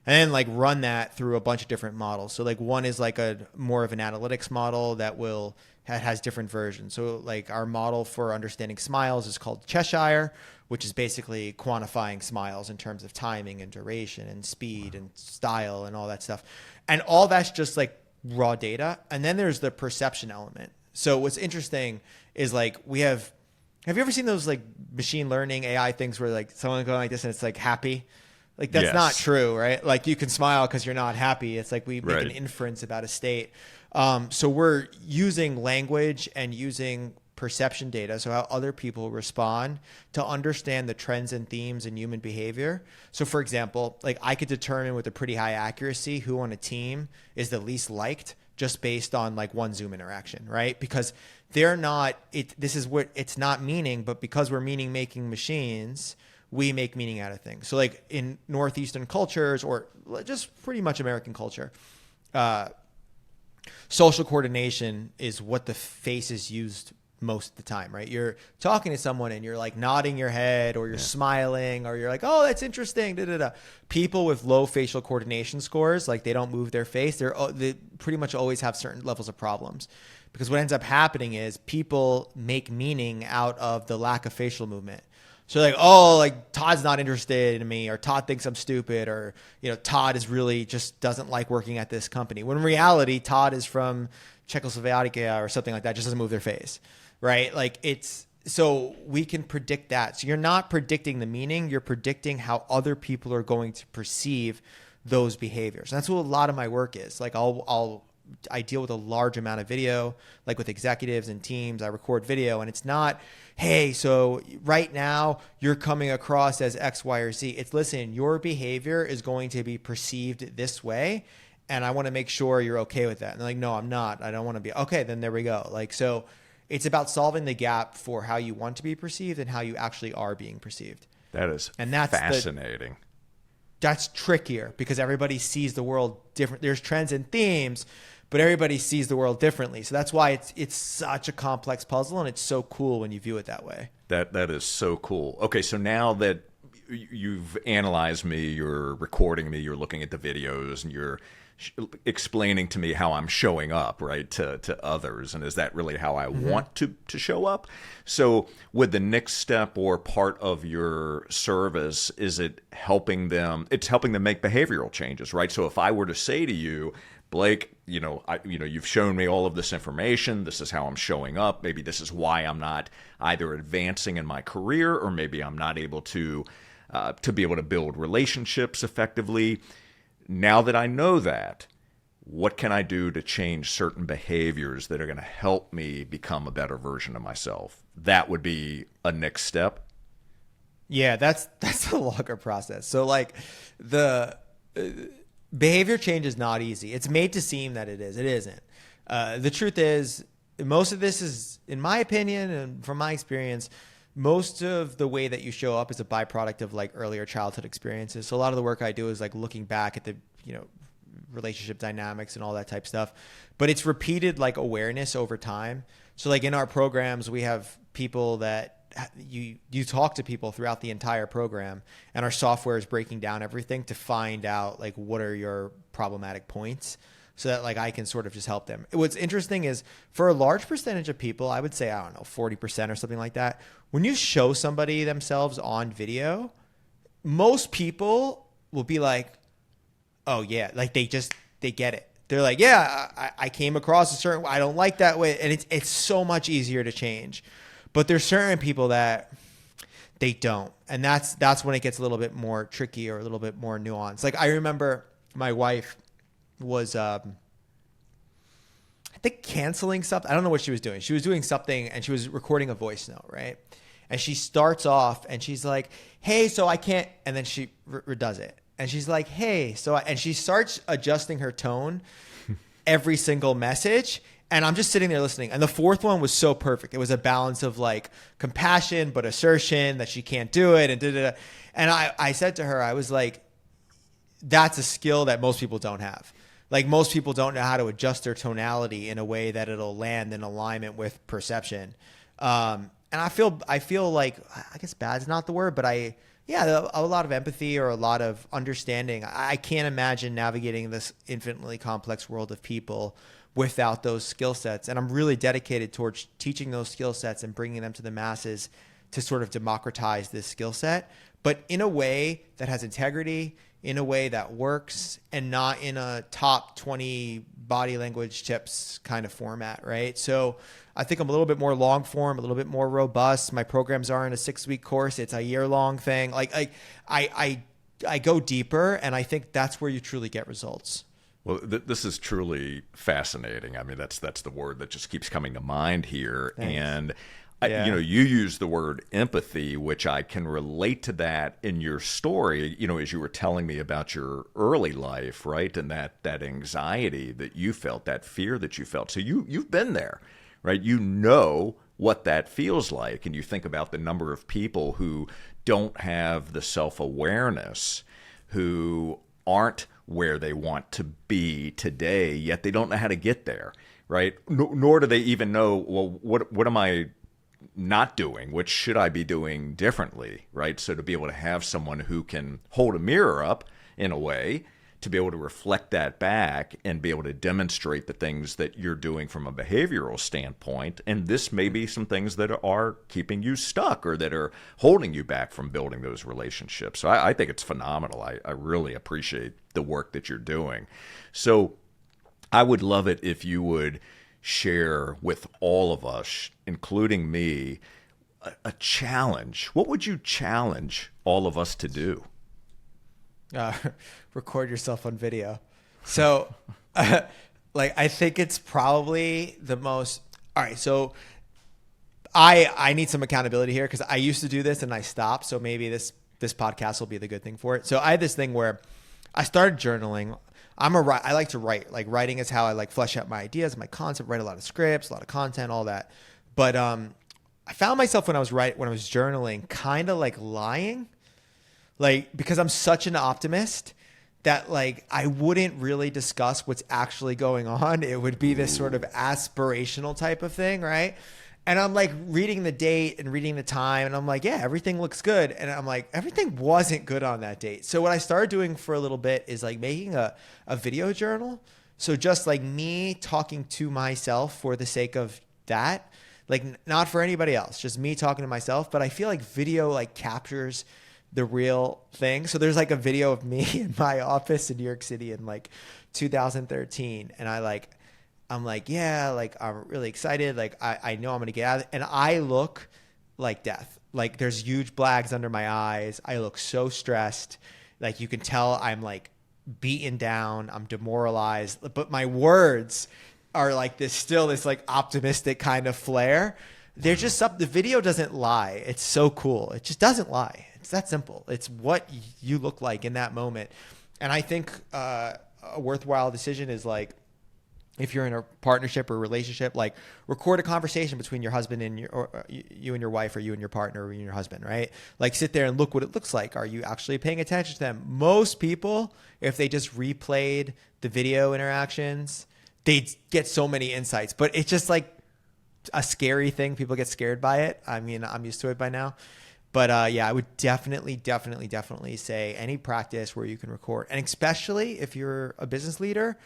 and then like run that through a bunch of different models. So like one is like a more of an analytics model that has different versions. So like our model for understanding smiles is called Cheshire, which is basically quantifying smiles in terms of timing and duration and speed and style and all that stuff. And all that's just like raw data. And then there's the perception element. So what's interesting is like have you ever seen those like machine learning AI things where like someone going like this and it's like happy? Like that's not true, right? Like you can smile because you're not happy. It's like we make an inference about a state. So we're using language and using perception data, so how other people respond, to understand the trends and themes in human behavior. So for example, like I could determine with a pretty high accuracy who on a team is the least liked just based on like one Zoom interaction, right? Because they're not, this is what it's not meaning, but because we're meaning making machines, we make meaning out of things. So like in Northeastern cultures, or just pretty much American culture, social coordination is what the face is used most of the time, right? You're talking to someone and you're like nodding your head, or you're smiling, or you're like, oh, that's interesting. Da, da, da. People with low facial coordination scores, like they don't move their face, they pretty much always have certain levels of problems. Because what ends up happening is people make meaning out of the lack of facial movement. So like, oh, like Todd's not interested in me, or Todd thinks I'm stupid, or, Todd is really just doesn't like working at this company. When in reality, Todd is from Czechoslovakia or something like that, just doesn't move their face, right? Like so we can predict that. So you're not predicting the meaning, you're predicting how other people are going to perceive those behaviors. And that's what a lot of my work is. Like I'll I deal with a large amount of video, like with executives and teams. I record video, and it's not, hey, so right now you're coming across as X, Y, or Z. It's, listen, your behavior is going to be perceived this way, and I want to make sure you're okay with that. And they're like, no, I'm not. I don't want to be. Okay, then there we go. Like, so it's about solving the gap for how you want to be perceived and how you actually are being perceived. That is fascinating. That's trickier because everybody sees the world different. There's trends and themes, but everybody sees the world differently. So that's why it's such a complex puzzle, and it's so cool when you view it that way. That is so cool. Okay, so now that you've analyzed me, you're recording me, you're looking at the videos, and you're explaining to me how I'm showing up, right, to others, and is that really how I want to show up? So with the next step or part of your service, is it helping them? It's helping them make behavioral changes, right? So if I were to say to you, Blake, you've shown me all of this information. This is how I'm showing up. Maybe this is why I'm not either advancing in my career, or maybe I'm not able to be able to build relationships effectively. Now that I know that, what can I do to change certain behaviors that are going to help me become a better version of myself? That would be a next step. Yeah, that's a longer process. So like the behavior change is not easy. It's made to seem that it is. It isn't. The truth is, most of this is, in my opinion and from my experience, most of the way that you show up is a byproduct of like earlier childhood experiences. So a lot of the work I do is like looking back at the, relationship dynamics and all that type stuff, but it's repeated like awareness over time. So like in our programs, we have people that you talk to people throughout the entire program, and our software is breaking down everything to find out like what are your problematic points, so that like I can sort of just help them. What's interesting is for a large percentage of people, I would say, 40% or something like that, when you show somebody themselves on video, most people will be like, oh yeah, like they get it. They're like, yeah, I came across a certain, I don't like that way. And it's so much easier to change. But there's certain people that they don't. And that's when it gets a little bit more tricky or a little bit more nuanced. Like I remember my wife was, I think canceling something. I don't know what she was doing. She was doing something and she was recording a voice note, right? And she starts off and she's like, hey, so I can't, and then she redoes it. And she's like, hey, and she starts adjusting her tone every single message. And I'm just sitting there listening. And the fourth one was so perfect. It was a balance of like compassion, but assertion that she can't do it. And da-da-da. And I said to her, I was like, that's a skill that most people don't have. Like most people don't know how to adjust their tonality in a way that it'll land in alignment with perception. And I feel like, I guess bad's not the word, but a lot of empathy or a lot of understanding. I can't imagine navigating this infinitely complex world of people without those skill sets. And I'm really dedicated towards teaching those skill sets and bringing them to the masses to sort of democratize this skill set, but in a way that has integrity, in a way that works, and not in a top 20 body language tips kind of format, right? So I think I'm a little bit more long form, a little bit more robust. My programs aren't a 6-week course. It's a year-long thing. Like I go deeper, and I think that's where you truly get results. Well, this is truly fascinating. I mean, that's the word that just keeps coming to mind here. Thanks. And Yeah. you use the word empathy, which I can relate to that in your story, as you were telling me about your early life, right? And that anxiety that you felt, that fear that you felt. So you've been there, right? You know what that feels like. And you think about the number of people who don't have the self-awareness, who aren't where they want to be today, yet they don't know how to get there, right? Nor do they even know, well, what am I not doing? What should I be doing differently, right? So to be able to have someone who can hold a mirror up in a way, to be able to reflect that back and be able to demonstrate the things that you're doing from a behavioral standpoint. And this may be some things that are keeping you stuck or that are holding you back from building those relationships. So I think it's phenomenal. I really appreciate the work that you're doing. So I would love it if you would share with all of us, including me, a challenge. What would you challenge all of us to do? Record yourself on video. So Like, I think it's probably the most. All right, so I need some accountability here because I used to do this and I stopped. So maybe this podcast will be the good thing for it. So I had this thing where I started journaling. I like to write. Like, writing is how I like flesh out my ideas, my concept, write a lot of scripts, a lot of content, all that. But I found myself when I was journaling, kind of like lying, like, because I'm such an optimist that like I wouldn't really discuss what's actually going on. It would be this sort of aspirational type of thing, right? And I'm like reading the date and reading the time, and I'm like, yeah, everything looks good. And I'm like, everything wasn't good on that date. So what I started doing for a little bit is like making a video journal. So just like me talking to myself for the sake of that, like not for anybody else, just me talking to myself. But I feel like video like captures the real thing. So there's like a video of me in my office in New York City in like 2013. And I'm like, yeah, like I'm really excited. Like I know I'm going to get out. And I look like death. Like there's huge bags under my eyes. I look so stressed. Like you can tell I'm like beaten down. I'm demoralized. But my words are like this like optimistic kind of flair. There's just the video doesn't lie. It's so cool. It just doesn't lie. It's that simple. It's what you look like in that moment. And I think a worthwhile decision is like, if you're in a partnership or relationship, like record a conversation between your husband and you and your wife, or you and your partner, or you and your husband, right? Like sit there and look what it looks like. Are you actually paying attention to them? Most people, if they just replayed the video interactions, they'd get so many insights. But it's just like a scary thing. People get scared by it. I mean, I'm used to it by now. But yeah, I would definitely say any practice where you can record. And especially if you're a business leader,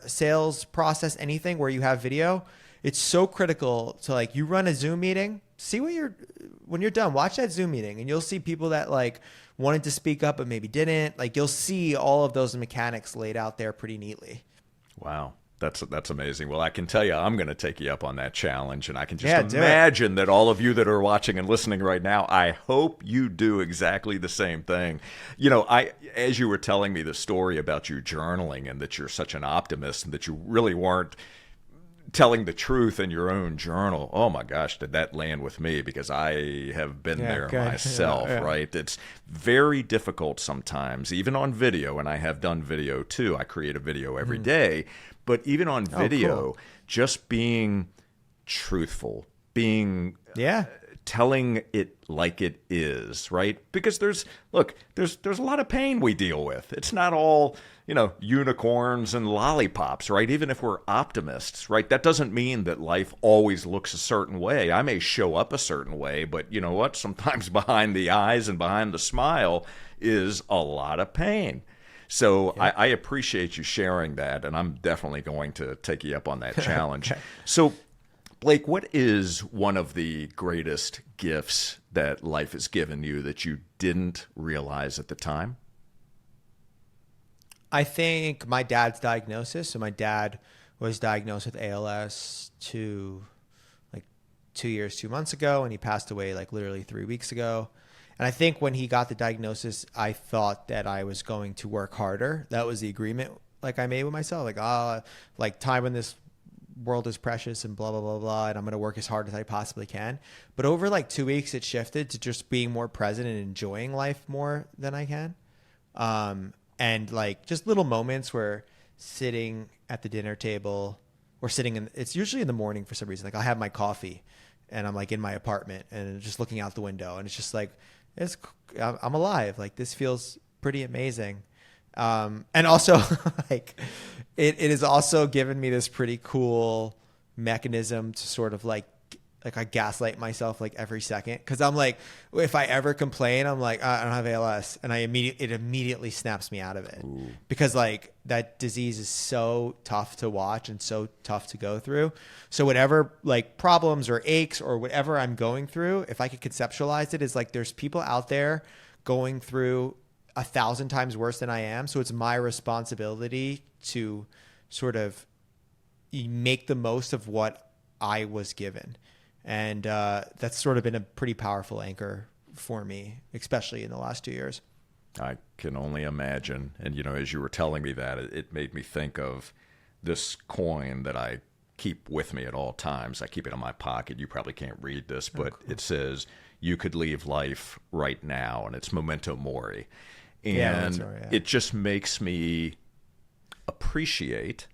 sales process, anything where you have video, it's so critical to like you run a Zoom meeting, see when you're done, watch that Zoom meeting and you'll see people that like wanted to speak up but maybe didn't. Like you'll see all of those mechanics laid out there pretty neatly. Wow. That's amazing. Well, I can tell you, I'm going to take you up on that challenge, and I can just imagine that all of you that are watching and listening right now, I hope you do exactly the same thing. You know, as you were telling me the story about you journaling and that you're such an optimist and that you really weren't telling the truth in your own journal. Oh my gosh, did that land with me, because I have been there myself, right? It's very difficult sometimes, even on video, and I have done video too. I create a video every day. But even on video, just being truthful, being telling it like it is, right? Because there's a lot of pain we deal with. It's not all, unicorns and lollipops, right? Even if we're optimists, right? That doesn't mean that life always looks a certain way. I may show up a certain way, but you know what? Sometimes behind the eyes and behind the smile is a lot of pain. So I appreciate you sharing that, and I'm definitely going to take you up on that challenge. So, Blake, what is one of the greatest gifts that life has given you that you didn't realize at the time? I think my dad's diagnosis. So my dad was diagnosed with ALS 2 years, 2 months ago, and he passed away like literally 3 weeks ago. And I think when he got the diagnosis, I thought that I was going to work harder. That was the agreement like I made with myself. Like time in this world is precious and blah, blah, blah, blah. And I'm going to work as hard as I possibly can. But over like 2 weeks, it shifted to just being more present and enjoying life more than I can. And like just little moments where sitting at the dinner table or it's usually in the morning for some reason. Like I'll have my coffee and I'm like in my apartment and just looking out the window. And it's just like, I'm alive. Like this feels pretty amazing. And also like it has also given me this pretty cool mechanism to sort of like I gaslight myself like every second. Cause I'm like, if I ever complain, I'm like, I don't have ALS. And it immediately snaps me out of it. Ooh. Because like that disease is so tough to watch and so tough to go through. So whatever like problems or aches or whatever I'm going through, if I could conceptualize it as like, there's people out there going through 1,000 times worse than I am. So it's my responsibility to sort of make the most of what I was given. And that's sort of been a pretty powerful anchor for me, especially in the last 2 years. I can only imagine. And, as you were telling me that, it made me think of this coin that I keep with me at all times. I keep it in my pocket. You probably can't read this, but it says, "You could leave life right now," and it's memento mori. And it just makes me appreciate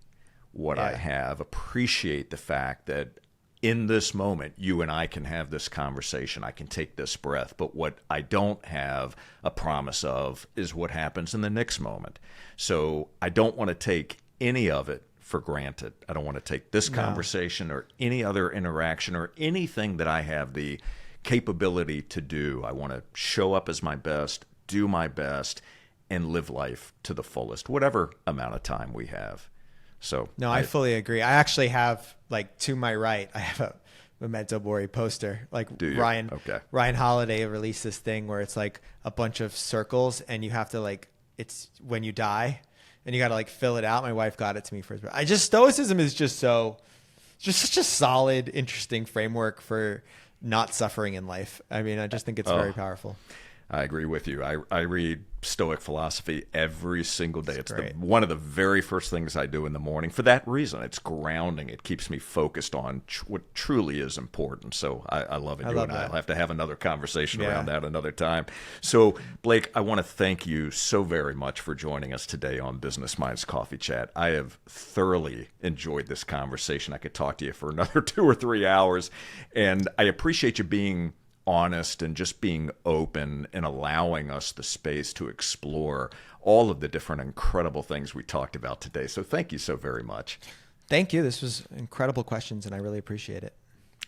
what I have, appreciate the fact that in this moment, you and I can have this conversation. I can take this breath. But what I don't have a promise of is what happens in the next moment. So I don't want to take any of it for granted. I don't want to take this conversation or any other interaction or anything that I have the capability to do. I want to show up as my best, do my best, and live life to the fullest, whatever amount of time we have. So no, I fully agree. I actually have, like, to my right, I have a memento mori poster. Like Ryan Holiday released this thing where it's like a bunch of circles, and you have to, like, it's when you die, and you got to, like, fill it out. My wife got it to me for his birthday. Stoicism is just such a solid, interesting framework for not suffering in life. I mean, I just think it's very powerful. I agree with you. I read Stoic philosophy every single day. It's one of the very first things I do in the morning. For that reason, it's grounding. It keeps me focused on what truly is important. So I love it. I'll have to have another conversation around that another time. So, Blake, I want to thank you so very much for joining us today on Business Minds Coffee Chat. I have thoroughly enjoyed this conversation. I could talk to you for another 2 or 3 hours, and I appreciate you being honest and just being open and allowing us the space to explore all of the different incredible things we talked about today. So thank you so very much. Thank you. This was incredible questions, and I really appreciate it.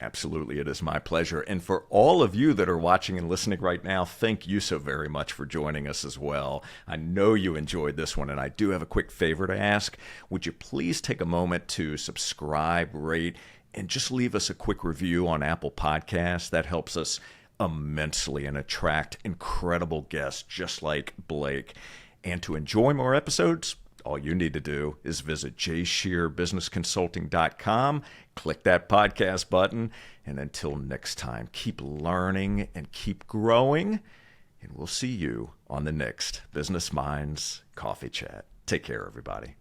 Absolutely. It is my pleasure. And for all of you that are watching and listening right now, thank you so very much for joining us as well. I know you enjoyed this one, and I do have a quick favor to ask. Would you please take a moment to subscribe, rate, and just leave us a quick review on Apple Podcasts? That helps us immensely and attract incredible guests just like Blake. And to enjoy more episodes, all you need to do is visit jscherbusinessconsulting.com, click that podcast button, and until next time, keep learning and keep growing, and we'll see you on the next Business Minds Coffee Chat. Take care, everybody.